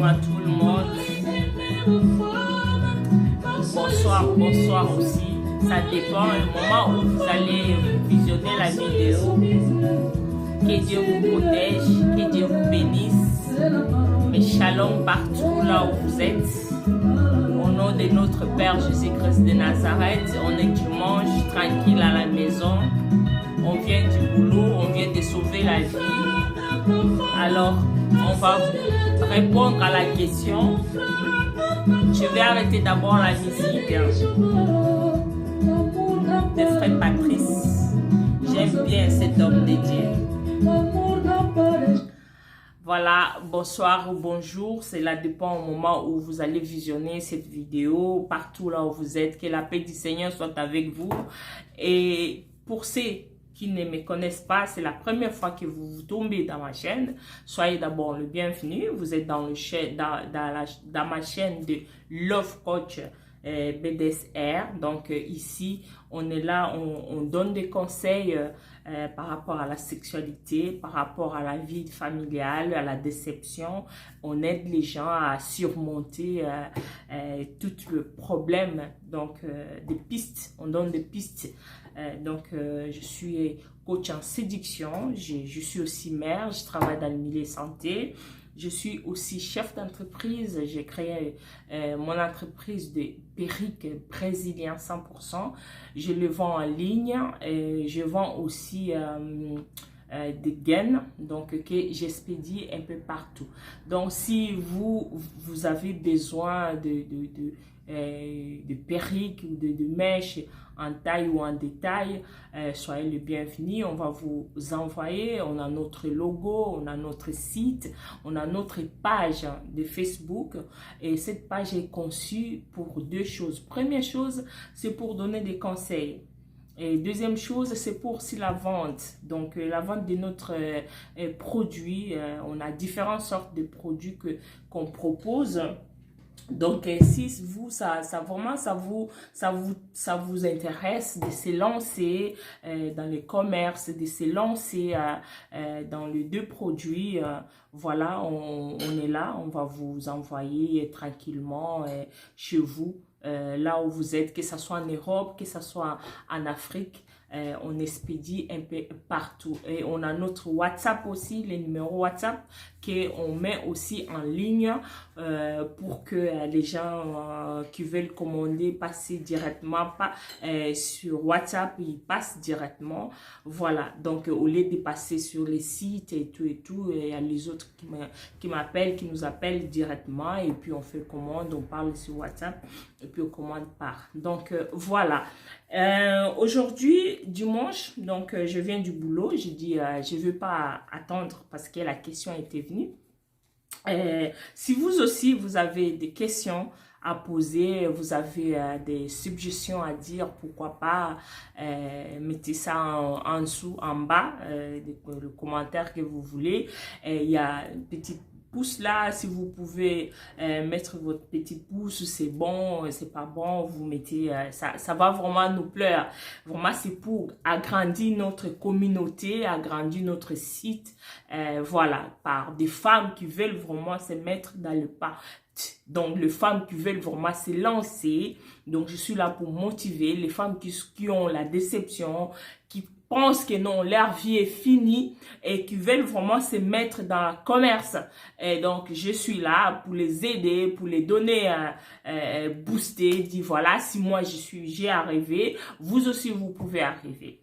bonjour à tout le monde. Bonsoir, bonsoir aussi. Ça dépend du moment où vous allez visionner la vidéo. Que Dieu vous protège, que Dieu vous bénisse. Mais shalom partout là où vous êtes. Au nom de notre Père Jésus-Christ de Nazareth, on est dimanche, tranquille à la maison. On vient du boulot, on vient de sauver la vie. Alors, on va répondre à la question. Je vais arrêter d'abord la musique de Frère Patrice. J'aime bien cet homme de Dieu. Voilà, bonsoir ou bonjour, cela dépend au moment où vous allez visionner cette vidéo, partout là où vous êtes, que la paix du Seigneur soit avec vous. Et pour ceux qui ne me connaissent pas, c'est la première fois que vous tombez dans ma chaîne, soyez d'abord le bienvenu. Vous êtes dans ma chaîne de Love Coach BDSR. Donc ici, on est là, on donne des conseils par rapport à la sexualité, par rapport à la vie familiale, à la déception. On aide les gens à surmonter tout le problème. Donc des pistes, on donne des pistes. Je suis coach en séduction, je suis aussi mère, je travaille dans le milieu santé. Je suis aussi chef d'entreprise. J'ai créé mon entreprise de perruques brésiliens 100%. Je le vends en ligne. Et je vends aussi des gaines, donc que j'expédie un peu partout. Donc, si vous avez besoin de perruques ou de mèches en taille ou en détail, soyez le bienvenu. On va vous envoyer, on a notre logo, on a notre site, on a notre page de Facebook, et cette page est conçue pour deux choses. Première chose, c'est pour donner des conseils. Et deuxième chose, c'est pour aussi la vente. Donc, la vente de notre produit. On a différentes sortes de produits qu'on propose. Donc, si vous, ça vous intéresse de se lancer dans le commerce, de se lancer dans les deux produits, voilà, on est là, on va vous envoyer tranquillement chez vous, là où vous êtes, que ce soit en Europe, que ce soit en Afrique. On expédie un peu partout. Et on a notre WhatsApp aussi, les numéros WhatsApp qu'on met aussi en ligne pour que les gens qui veulent commander passer directement, pas sur WhatsApp, ils passent directement. Voilà, donc au lieu de passer sur les sites et tout, il y a les autres qui m'appellent, qui nous appellent directement, et puis on fait commande, on parle sur WhatsApp et puis on commande par. Donc voilà. Aujourd'hui, dimanche, donc je viens du boulot. J'ai dit, je ne veux pas attendre parce que la question était venue. Si vous aussi, vous avez des questions à poser, vous avez des suggestions à dire, pourquoi pas, mettez ça en dessous, en bas, le commentaire que vous voulez. Il y a une petite pouce là, si vous pouvez mettre votre petit pouce, c'est bon, c'est pas bon, vous mettez, ça va vraiment nous plaire. Vraiment, c'est pour agrandir notre communauté, agrandir notre site, voilà, par des femmes qui veulent vraiment se mettre dans le pas. Donc, les femmes qui veulent vraiment se lancer. Donc, je suis là pour motiver les femmes qui ont la déception, qui pensent que non, leur vie est finie et qui veulent vraiment se mettre dans le commerce. Et donc, je suis là pour les aider, pour les donner booster, dire voilà, si moi j'ai arrivé, vous aussi vous pouvez arriver.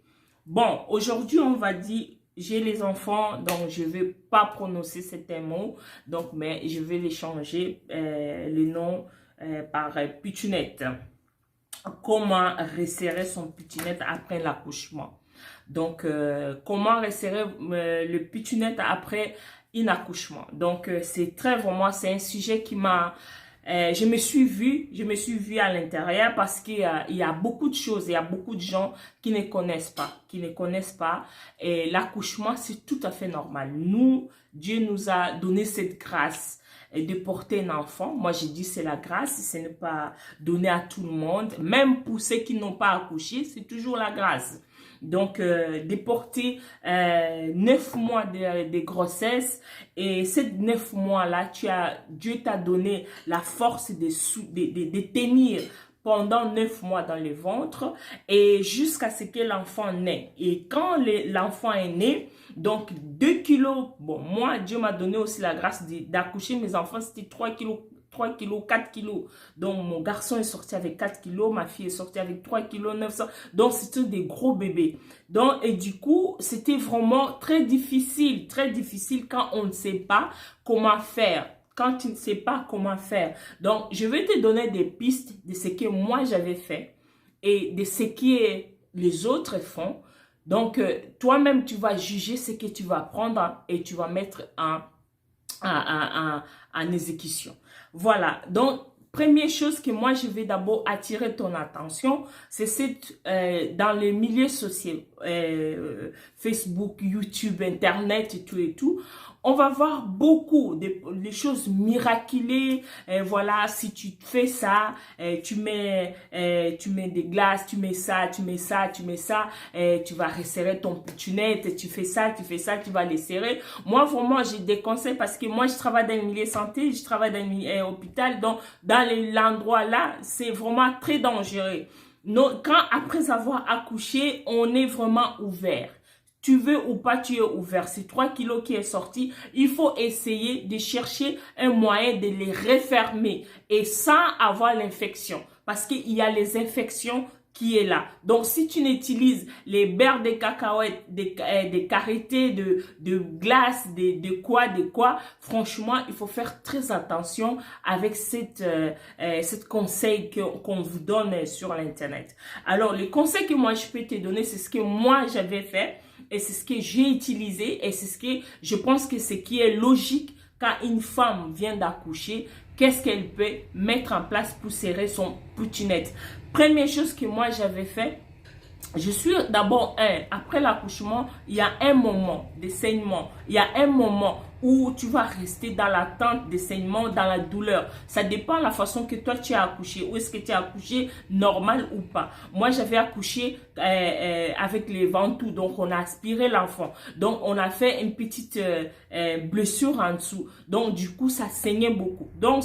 Bon, aujourd'hui on va dire, j'ai les enfants, donc je ne vais pas prononcer certains mots, donc, mais je vais les changer, le nom par pitchounette. Comment resserrer son pitchounette après l'accouchement? Donc, comment resserrer le pitchounette après un accouchement? Donc, c'est un sujet qui m'a... je me suis vue à l'intérieur parce qu'il y a beaucoup de choses, il y a beaucoup de gens qui ne connaissent pas. Et l'accouchement, c'est tout à fait normal. Dieu nous a donné cette grâce de porter un enfant. Moi, je dis c'est la grâce, ce n'est pas donné à tout le monde. Même pour ceux qui n'ont pas accouché, c'est toujours la grâce. Donc, déporté 9 mois de grossesse. Et ces 9 mois-là, Dieu t'a donné la force de tenir pendant 9 mois dans le ventre et jusqu'à ce que l'enfant naît. Et quand l'enfant est né, donc 2 kilos, bon, moi, Dieu m'a donné aussi la grâce d'accoucher mes enfants, c'était 3 kilos. 3 kilos, 4 kilos. Donc, mon garçon est sorti avec 4 kilos, ma fille est sortie avec 3 kilos 900. Donc, c'était des gros bébés. Donc, et du coup, c'était vraiment très difficile quand on ne sait pas comment faire. Quand tu ne sais pas comment faire. Donc, je vais te donner des pistes de ce que moi j'avais fait et de ce que les autres font. Donc, toi-même, tu vas juger ce que tu vas prendre et tu vas mettre en exécution. Voilà. Donc, première chose que moi, je vais d'abord attirer ton attention, c'est dans les milieux sociaux, Facebook, YouTube, Internet et tout, on va voir beaucoup de choses miraculeuses. Voilà, si tu fais ça, tu mets des glaces, tu mets ça, tu vas resserrer ton pétunette, tu fais ça, tu vas les serrer. Moi, vraiment, j'ai des conseils parce que moi, je travaille dans le milieu santé, je travaille dans le milieu hôpital, donc dans l'endroit là, c'est vraiment très dangereux. Quand après avoir accouché, on est vraiment ouvert. Tu veux ou pas, tu es ouvert. C'est 3 kilos qui est sorti. Il faut essayer de chercher un moyen de les refermer et sans avoir l'infection. Parce qu'il y a les infections qui est là. Donc, si tu n'utilises les beurres de cacahuètes, des karité, de glace, de quoi, franchement, il faut faire très attention avec cette conseil qu'on vous donne sur l'Internet. Alors, le conseil que moi, je peux te donner, c'est ce que moi, j'avais fait. Et c'est ce que j'ai utilisé et c'est ce que je pense que ce qui est logique quand une femme vient d'accoucher, qu'est-ce qu'elle peut mettre en place pour serrer son poutinette. Première chose que moi j'avais fait, je suis d'abord après l'accouchement, il y a un moment de saignement, il y a un moment où tu vas rester dans l'attente de saignement, dans la douleur. Ça dépend de la façon que toi tu as accouché. Ou est-ce que tu as accouché normal ou pas. Moi, j'avais accouché avec les ventouses. Donc, on a aspiré l'enfant. Donc, on a fait une petite blessure en dessous. Donc, du coup, ça saignait beaucoup. Donc,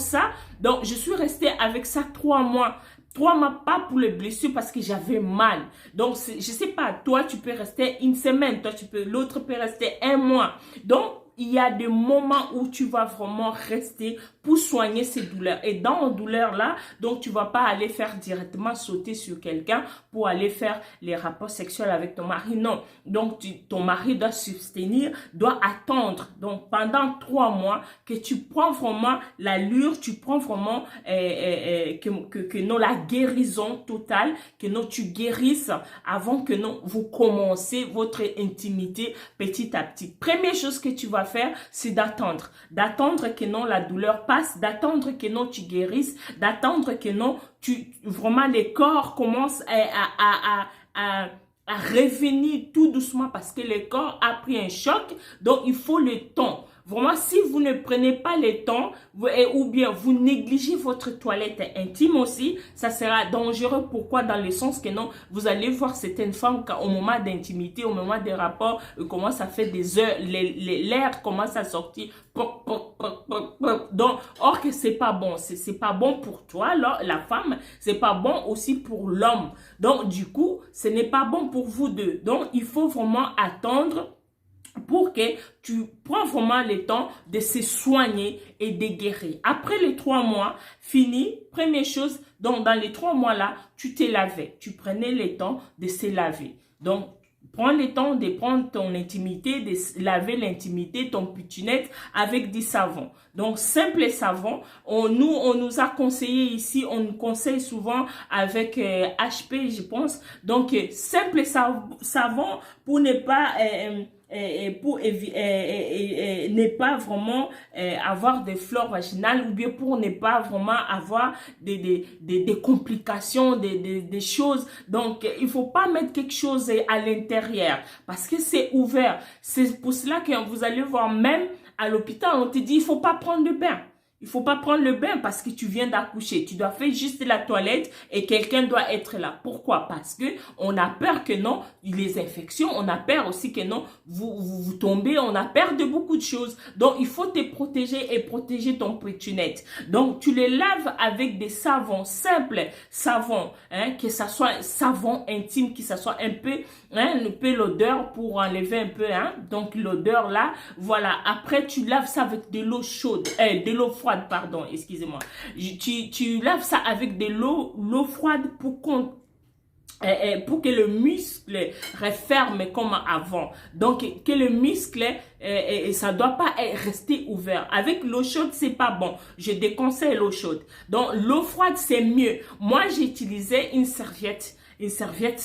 je suis restée avec ça 3 mois. 3 mois, pas pour les blessures parce que j'avais mal. Donc, je sais pas, toi, tu peux rester une semaine. L'autre peut rester 1 mois. Donc, il y a des moments où tu vas vraiment rester pour soigner ces douleurs. Et dans les douleurs-là, donc tu vas pas aller faire directement sauter sur quelqu'un pour aller faire les rapports sexuels avec ton mari. Non. Donc, ton mari doit s'abstenir, doit attendre. Donc, pendant 3 mois, que tu prends vraiment l'allure, tu prends vraiment la guérison totale, que tu guérisses avant que vous commencez votre intimité petit à petit. Première chose que tu vas faire, c'est d'attendre. D'attendre que la douleur passe, d'attendre que tu guérisses, d'attendre que vraiment le corps commence à revenir tout doucement parce que le corps a pris un choc. Donc, il faut le temps. Vraiment, si vous ne prenez pas le temps ou bien vous négligez votre toilette intime aussi, ça sera dangereux. Pourquoi? Dans le sens que vous allez voir certaines femmes au moment d'intimité, au moment des rapports, commence à faire des heures, l'air commence à sortir. Donc, or que c'est pas bon. C'est pas bon pour toi, la femme, c'est pas bon aussi pour l'homme. Donc, du coup, ce n'est pas bon pour vous deux. Donc, il faut vraiment attendre pour que tu prends vraiment le temps de se soigner et de guérir. Après les 3 mois, fini, première chose, donc dans les 3 mois-là, tu te lavais. Tu prenais le temps de se laver. Donc, prends le temps de prendre ton intimité, de laver l'intimité, ton putinette avec du savon. Donc, simple savon. On nous a conseillé ici, on nous conseille souvent avec HP, je pense. Donc, simple savon pour ne pas... ne pas vraiment avoir des fleurs vaginales ou bien pour ne pas vraiment avoir des complications, des choses. Donc, il faut pas mettre quelque chose à l'intérieur parce que c'est ouvert. C'est pour cela que vous allez voir même à l'hôpital, on te dit il faut pas prendre de bain. Il faut pas prendre le bain parce que tu viens d'accoucher. Tu dois faire juste la toilette et quelqu'un doit être là. Pourquoi? Parce que on a peur que non, les infections, on a peur aussi que non, vous tombez, on a peur de beaucoup de choses. Donc, il faut te protéger et protéger ton pétunette. Donc, tu les laves avec des savons simples, savons, que ça soit savon intime, que ça soit un peu l'odeur pour enlever un peu, donc l'odeur là, voilà. Après, tu laves ça avec de l'eau chaude, de l'eau froide, pardon, excusez-moi. Tu laves ça avec de l'eau froide pour que le muscle referme comme avant. Donc, que le muscle, ça doit pas rester ouvert. Avec l'eau chaude, c'est pas bon. Je déconseille l'eau chaude. Donc, l'eau froide, c'est mieux. Moi, j'ai utilisé une serviette,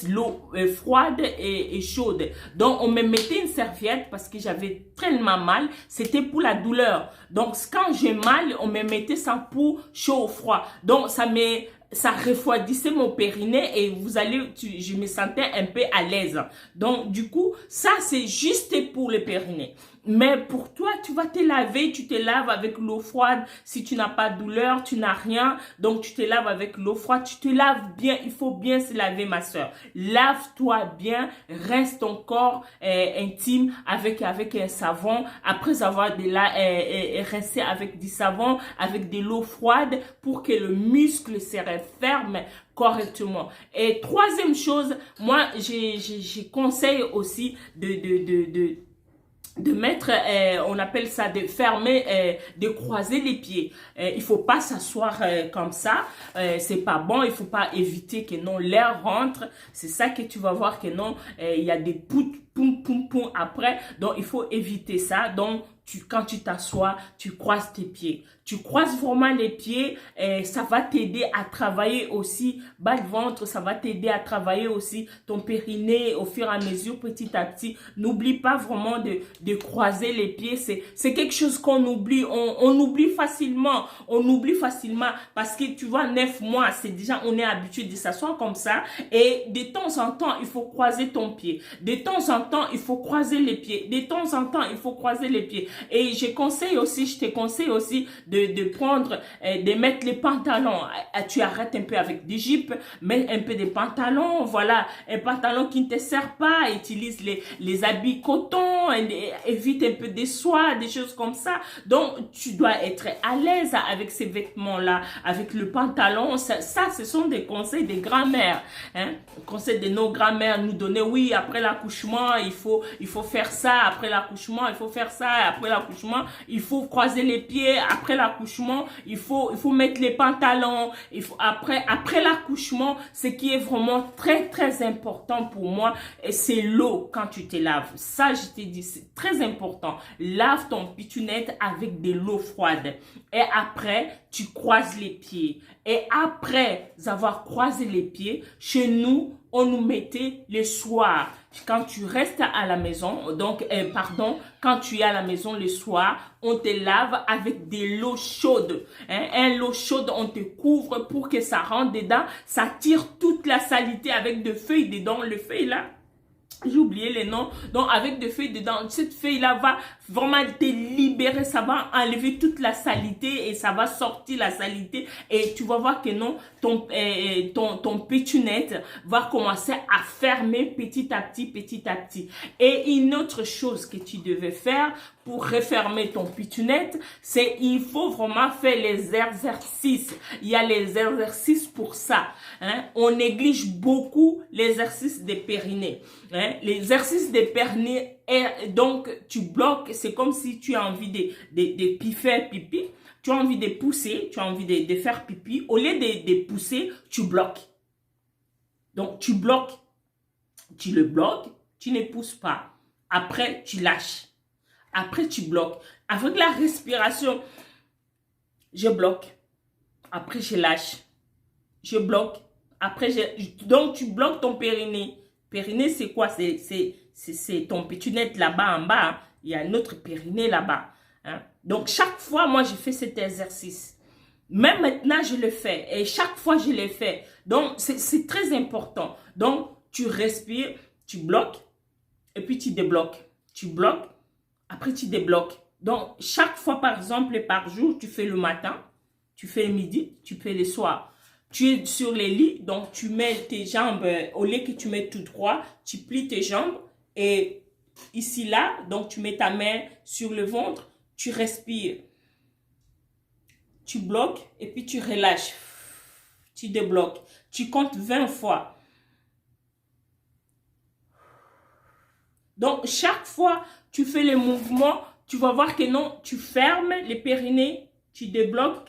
l'eau froide et chaude. Donc, on me mettait une serviette parce que j'avais tellement mal. C'était pour la douleur. Donc, quand j'ai mal, on me mettait ça pour chaud ou froid. Donc, ça refroidissait mon périnée et je me sentais un peu à l'aise. Donc, du coup, ça, c'est juste pour le périnée. Mais pour toi, tu vas te laver, tu te laves avec l'eau froide. Si tu n'as pas de douleur, tu n'as rien, donc tu te laves avec l'eau froide. Tu te laves bien, il faut bien se laver, ma soeur. Lave-toi bien, rince ton corps intime avec un savon. Après avoir rincé avec du savon, avec de l'eau froide pour que le muscle se referme correctement. Et troisième chose, moi, j'ai conseille aussi de mettre, on appelle ça de fermer, de croiser les pieds. Il faut pas s'asseoir comme ça, c'est pas bon. Il faut pas éviter que non l'air rentre. C'est ça que tu vas voir que non, il y a des poum poum après. Donc il faut éviter ça. Donc quand tu t'assois, tu croises tes pieds. Tu croises vraiment les pieds et ça va t'aider à travailler aussi bas de ventre, ça va t'aider à travailler aussi ton périnée au fur et à mesure, petit à petit. N'oublie pas vraiment de croiser les pieds. C'est quelque chose qu'on oublie. On oublie facilement. On oublie facilement parce que tu vois, 9 mois, c'est déjà, on est habitué de s'asseoir comme ça. Et de temps en temps, il faut croiser ton pied. De temps en temps, il faut croiser les pieds. De temps en temps, il faut croiser les pieds. Et je te conseille aussi de prendre, de mettre les pantalons. Tu arrêtes un peu avec des jupes, mets un peu de pantalons, voilà, un pantalon qui ne te sert pas, utilise les habits coton, évite un peu des soies, des choses comme ça. Donc, tu dois être à l'aise avec ces vêtements-là, avec le pantalon. Ça, ce sont des conseils des grand-mères, conseils de nos grand-mères nous donner, oui, après l'accouchement, il faut faire ça, après l'accouchement, il faut faire ça, après l'accouchement, il faut croiser les pieds, après l'accouchement, il faut mettre les pantalons, après l'accouchement, ce qui est vraiment très, très important pour moi, c'est l'eau quand tu te laves. Ça, je t'ai dit, c'est très important. Lave ton pitchounette avec de l'eau froide. Et après, tu croises les pieds. Et après avoir croisé les pieds, chez nous, on nous mettait le soir. Quand tu restes à la maison, donc, quand tu es à la maison le soir, on te lave avec de l'eau chaude. L'eau chaude, on te couvre pour que ça rentre dedans. Ça tire toute la saleté avec des feuilles dedans. Le feuille là, j'ai oublié les noms. Donc, avec des feuilles dedans, cette feuille-là va vraiment te libérer. Ça va enlever toute la saleté et ça va sortir la saleté. Et tu vas voir que non, ton pétunette va commencer à fermer petit à petit. Et une autre chose que tu devais faire pour refermer ton pétunette, c'est il faut vraiment faire les exercices. Il y a les exercices pour ça. On néglige beaucoup l'exercice des périnées. L'exercice des périnées, donc tu bloques, c'est comme si tu as envie de faire pipi, tu as envie de pousser, tu as envie de faire pipi, au lieu de pousser, tu bloques. Donc tu bloques, tu le bloques, tu ne pousses pas. Après, tu lâches. Après, tu bloques. Avec la respiration, je bloque. Après, je lâche. Je bloque. Après, donc, tu bloques ton périnée. Périnée, c'est quoi? C'est ton pétunette là-bas en bas. Il y a un autre périnée là-bas. Donc, chaque fois, moi, je fais cet exercice. Même maintenant, je le fais. Et chaque fois, je le fais. Donc, c'est très important. Donc, tu respires, tu bloques. Et puis, tu débloques. Tu bloques. Après, tu débloques. Donc, chaque fois, par exemple, par jour, tu fais le matin, tu fais le midi, tu fais le soir. Tu es sur les lits, donc tu mets tes jambes, au lieu que tu mets tout droit, tu plies tes jambes et ici, là, donc tu mets ta main sur le ventre, tu respires, tu bloques et puis tu relâches, tu débloques. Tu comptes 20 fois. Donc, chaque fois, tu fais les mouvements, tu vas voir que non, tu fermes les périnées, tu débloques.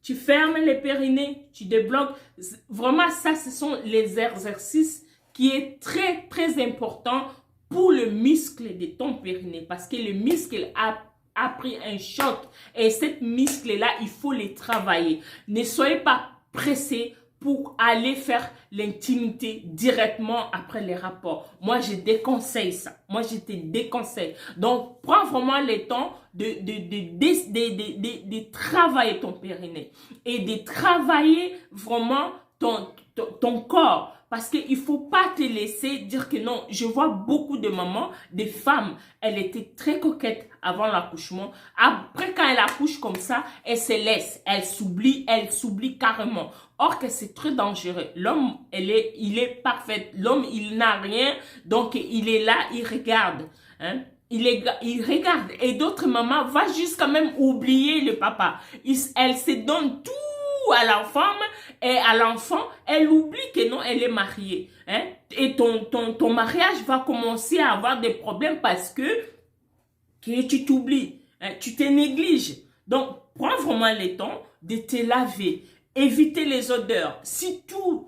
Tu fermes les périnées, tu débloques. Vraiment, ça, ce sont les exercices qui est très, très important pour le muscle de ton périnée. Parce que le muscle a pris un choc. Et cette muscle-là, il faut les travailler. Ne soyez pas pressés pour aller faire l'intimité directement après les rapports. Moi, je déconseille ça. Moi, je te déconseille. Donc, prends vraiment le temps de travailler ton périnée et de travailler vraiment ton corps. Parce qu'il ne faut pas te laisser dire que non. Je vois beaucoup de mamans, des femmes, elles étaient très coquettes avant l'accouchement. Après, quand elles accouchent comme ça, elles se laissent. Elles s'oublient carrément. Or que c'est très dangereux. L'homme, il est parfait. L'homme, il n'a rien. Donc, il est là, il regarde. Hein? Il regarde. Et d'autres mamans vont jusqu'à même oublier le papa. Elle se donne tout à la femme et à l'enfant, elle oublie que non, elle est mariée. Hein? Et ton mariage va commencer à avoir des problèmes parce que tu t'oublies, hein? Tu te négliges. Donc, prends vraiment le temps de te laver. Évitez les odeurs, surtout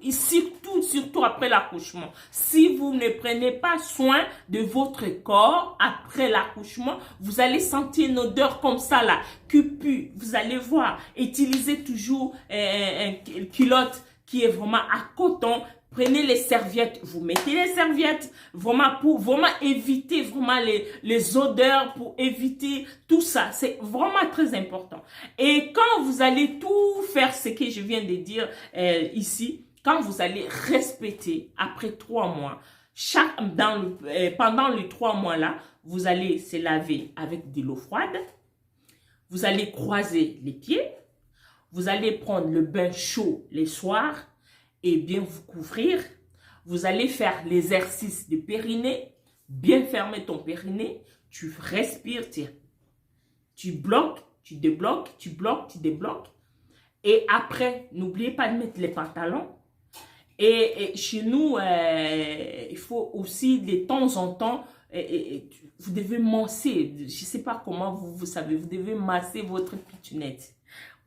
après l'accouchement. Si vous ne prenez pas soin de votre corps après l'accouchement, vous allez sentir une odeur comme ça là, qui pue. Vous allez voir, utilisez toujours une culotte qui est vraiment à coton. Prenez les serviettes, vous mettez les serviettes vraiment pour vraiment éviter vraiment les odeurs, pour éviter tout ça. C'est vraiment très important. Et quand vous allez tout faire ce que je viens de dire ici, quand vous allez respecter après 3 mois, pendant les 3 mois là, vous allez se laver avec de l'eau froide, vous allez croiser les pieds, vous allez prendre le bain chaud les soirs, et bien vous couvrir. Vous allez faire l'exercice de périnée, bien fermer ton périnée, tu respires, tu bloques, tu débloques, tu bloques, tu débloques. Et après, n'oubliez pas de mettre les pantalons. Et chez nous, il faut aussi de temps en temps, vous devez masser, je ne sais pas comment vous savez, vous devez masser votre pitchounette.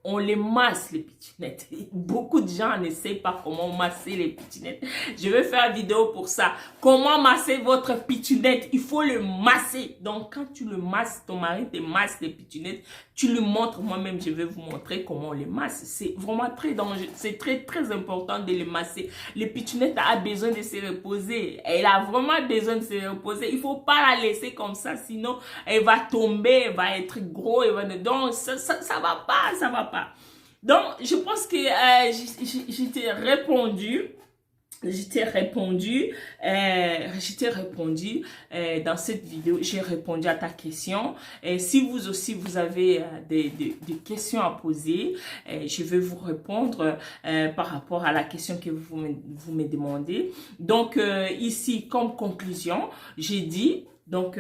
On les masse, les pitchounettes. Beaucoup de gens ne savent pas comment masser les pitchounettes. Je vais faire une vidéo pour ça. Comment masser votre pitchounette? Il faut le masser. Donc, quand tu le masses, ton mari te masse les pitchounettes, tu lui montres. Moi-même, je vais vous montrer comment on les masse. C'est vraiment très dangereux. C'est très, très important de les masser. Les pitchounettes a besoin de se reposer. Elle a vraiment besoin de se reposer. Il ne faut pas la laisser comme ça. Sinon, elle va tomber, elle va être gros. Donc, ça va pas, ça va pas. Donc, je pense que je t'ai répondu. Dans cette vidéo, j'ai répondu à ta question. Si vous aussi, vous avez des questions à poser, je vais vous répondre par rapport à la question que vous me demandez. Donc, ici, comme conclusion, j'ai dit, donc,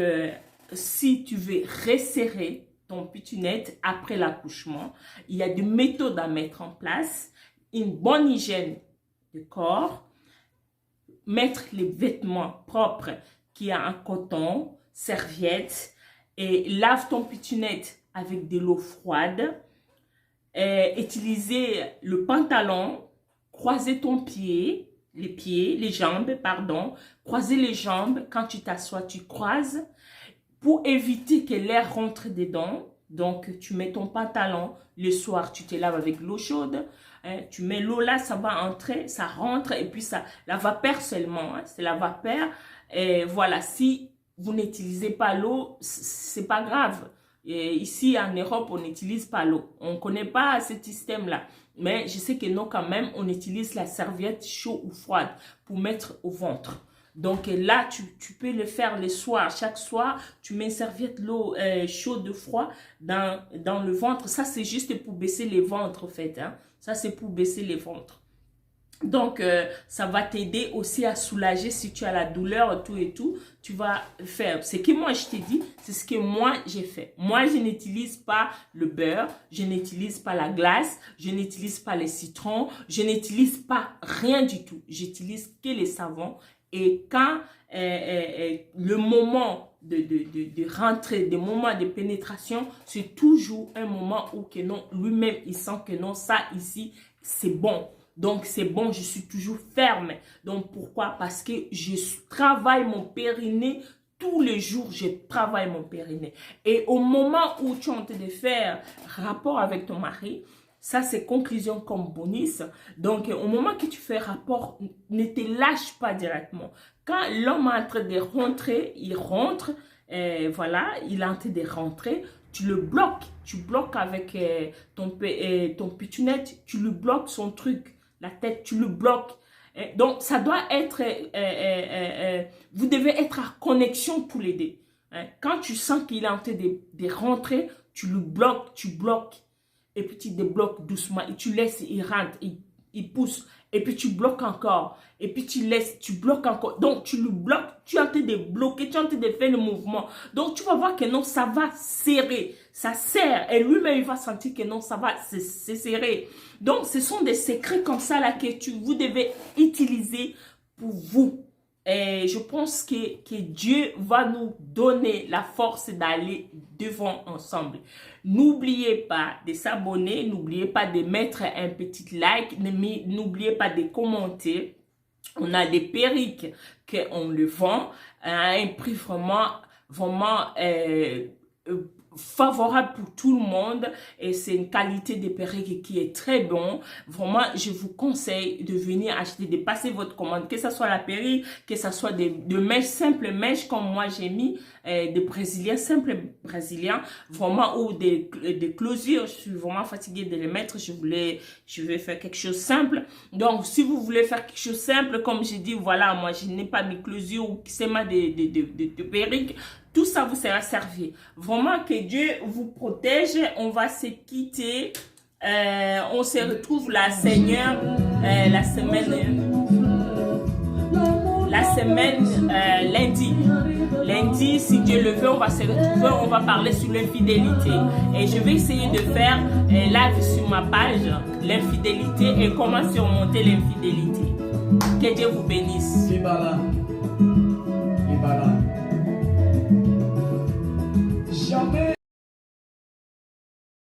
si tu veux resserrer ton pitchounette après l'accouchement, il y a des méthodes à mettre en place, une bonne hygiène de corps, mettre les vêtements propres qui a en coton, serviette, et lave ton pitchounette avec de l'eau froide, utiliser le pantalon, croiser ton pied, les jambes, pardon, croiser les jambes, quand tu t'assois, tu croises, pour éviter que l'air rentre dedans. Donc, tu mets ton pantalon, le soir, tu te laves avec l'eau chaude. Hein, tu mets l'eau là, ça va entrer, ça rentre et puis ça, la vapeur seulement, hein, c'est la vapeur. Et voilà, si vous n'utilisez pas l'eau, c'est pas grave. Et ici, en Europe, on n'utilise pas l'eau. On ne connaît pas ce système-là. Mais je sais que nous, quand même, on utilise la serviette chaude ou froide pour mettre au ventre. Donc là, tu peux le faire le soir. Chaque soir, tu mets une serviette l'eau chaude, froid dans le ventre. Ça, c'est juste pour baisser les ventres, en fait. Hein. Ça, c'est pour baisser les ventres. Donc, ça va t'aider aussi à soulager si tu as la douleur, tout et tout. Tu vas faire ce que moi, je t'ai dit, c'est ce que moi, j'ai fait. Moi, je n'utilise pas le beurre, je n'utilise pas la glace, je n'utilise pas les citrons, je n'utilise pas rien du tout. J'utilise que les savons. Et quand le moment de rentrée, le moment de pénétration, c'est toujours un moment où que non, lui-même, il sent que non, ça ici, c'est bon. Donc, c'est bon, je suis toujours ferme. Donc, pourquoi? Parce que je travaille mon périnée tous les jours, je travaille mon périnée. Et au moment où tu es en train de faire rapport avec ton mari, ça, c'est conclusion comme bonus. Donc, au moment que tu fais rapport, ne te lâche pas directement. Quand l'homme est en train de rentrer, il rentre, voilà, il est en train de rentrer, tu le bloques. Tu bloques avec ton pétunette, tu le bloques son truc. La tête, tu le bloques. Donc, ça doit être, vous devez être en connexion tous les deux. Quand tu sens qu'il est en train de rentrer, tu le bloques, tu bloques. Et puis, tu débloques doucement. Et tu laisses, il rentre, il pousse. Et puis, tu bloques encore. Et puis, tu laisses, tu bloques encore. Donc, tu le bloques, tu es en train de bloquer, tu es en train de faire le mouvement. Donc, tu vas voir que non, ça va serrer. Ça serre. Et lui-même, il va sentir que non, ça va se serrer. Donc, ce sont des secrets comme ça là que vous devez utiliser pour vous. Et je pense que Dieu va nous donner la force d'aller devant ensemble. N'oubliez pas de s'abonner, n'oubliez pas de mettre un petit like, n'oubliez pas de commenter. On a des perruques qu'on le vend à un prix vraiment favorable pour tout le monde et c'est une qualité de perruque qui est très bon. Vraiment, je vous conseille de venir acheter, de passer votre commande, que ce soit la perruque, que ce soit de mèches, simples mèches comme moi j'ai mis, des brésiliens, simples brésiliens, vraiment, ou des closures. Je suis vraiment fatiguée de les mettre, je vais faire quelque chose simple. Donc, si vous voulez faire quelque chose simple, comme j'ai dit, voilà, moi je n'ai pas mes closures ou qui c'est ma de perruque. Tout ça vous sera servi. Vraiment que Dieu vous protège. On va se quitter. On se retrouve la semaine lundi. Lundi, si Dieu le veut, on va se retrouver. On va parler sur l'infidélité. Et je vais essayer de faire live sur ma page l'infidélité et comment surmonter l'infidélité. Que Dieu vous bénisse.